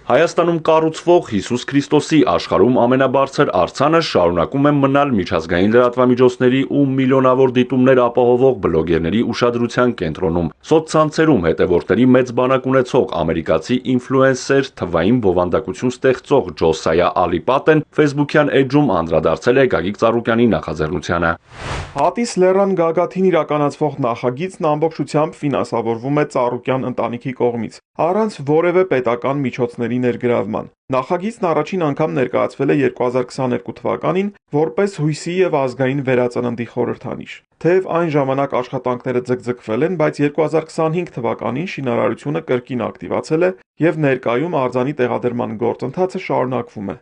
Հայաստանում կառուցվող Հիսուս Քրիստոսի աշխարհում ամենաբարձր արձանը շարունակում է մնալ միջազգային լրատվամիջոցների ու միլիոնավոր դիտումներ ապահովող բլոգերների ուշադրության կենտրոնում։ Սոցցանցերում հետևորդների մեծ բանակ ունեցող ամերիկացի ինֆլուենսեր, թվային բովանդակություն ստեղծող Ջոսայա Ալիպատեն Facebook-յան էջում անդրադարձել է Գագիկ Ծառուկյանի նախաձեռնությանը։ Հատիս լեռան գագաթին իրականացվող նախագիծն ամբողջությամբ ֆինանսավորվում է Ծառուկյան ընտանիքի կողմից, առանց որևէ պետական միջոցների ներգրավման։ Նախագիծն առաջին անգամ ներկայացվել է 2022 թվականին որպես հույսի եւ ազգային վերածննդի խորհրդանիշ։ Թեև այն ժամանակ աշխատանքները ձգձգվել են, բայց 2025 թվականին շինարարությունը կրկին ակտիվացել է եւ ներկայում արձանի տեղադրման գործընթացը շարունակվում է։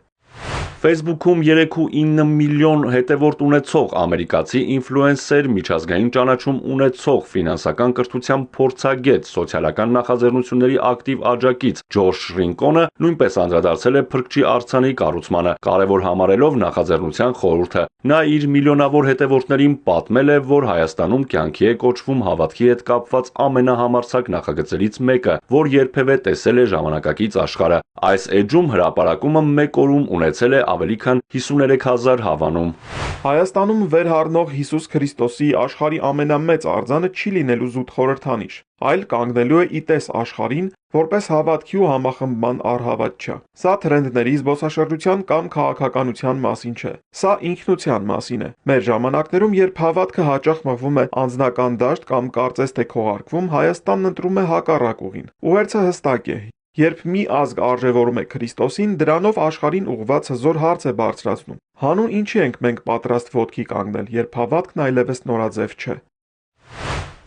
Facebook-ում 3.9 միլիոն հետևորդ ունեցող ամերիկացի ինֆլուենսեր, միջազգային ճանաչում ունեցող ֆինանսական կրթության փորձագետ, սոցիալական նախաձեռնությունների ակտիվ աջակից Ջոշ Ռինկոնը նույնպես անդրադարձել է փրկչի արձանի կառուցմանը, կարևոր համարելով նախաձեռնության խորհուրդը։ Նա իր միլիոնավոր հետևորդներին պատմել է, որ Հայաստանում կյանքի է կոչվում հավատքի հետ կապված ամենահամարձակ նախագծերից մեկը, որ երբևէ տեսել է ժամանակակից աշխարհը։ Այս էջում հրապարակումը մեկ օրում ունեցել է ավելի քան 53,000 հավանում։ Հայաստանում վերհառնող Հիսուս Քրիստոսի աշխարհի ամենամեծ արձանը չի լինելու զուտ խորհրդանիշ, այլ կանգնելու է իտես աշխարհին, որպես հավատքի ու համախմբման առհավատչա։ Սա թրենդների, զբոսաշրջության կամ քաղաքականության մասին չէ։ Սա ինքնության մասին է։ Մեր ժամանակներում, երբ հավատքը հաճախ մղվում է անձնական դաշտ կամ կարծես թե քողարկվում, Հայաստանն ընտրում է հակառակ ուղին։ Ուղերձը հստակ է։ Երբ մի ազգ արժևորում է Քրիստոսին, դրանով աշխարհին ուղղված հզոր հարց է բարձրացնում։ Հանուն ինչի ենք մենք պատրաստ ոտքի կանգնել, երբ հավատքն այլևս նորաձև չէ։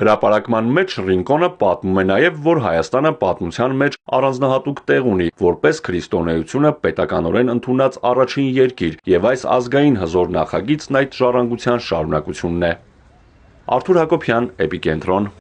Հրապարակման մեջ Ռինկոնը պատմում է նաև, որ Հայաստանը պատմության մեջ առանձնահատուկ տեղ ունի, որպես քրիստոնեությունը պետականորեն ընդունած առաջին երկիր, եւ այս ազգային հզոր նախագիծն այդ ժառանգության շարունակությունն է։ Արթուր Հակոբյան, Էպիկենտրոն։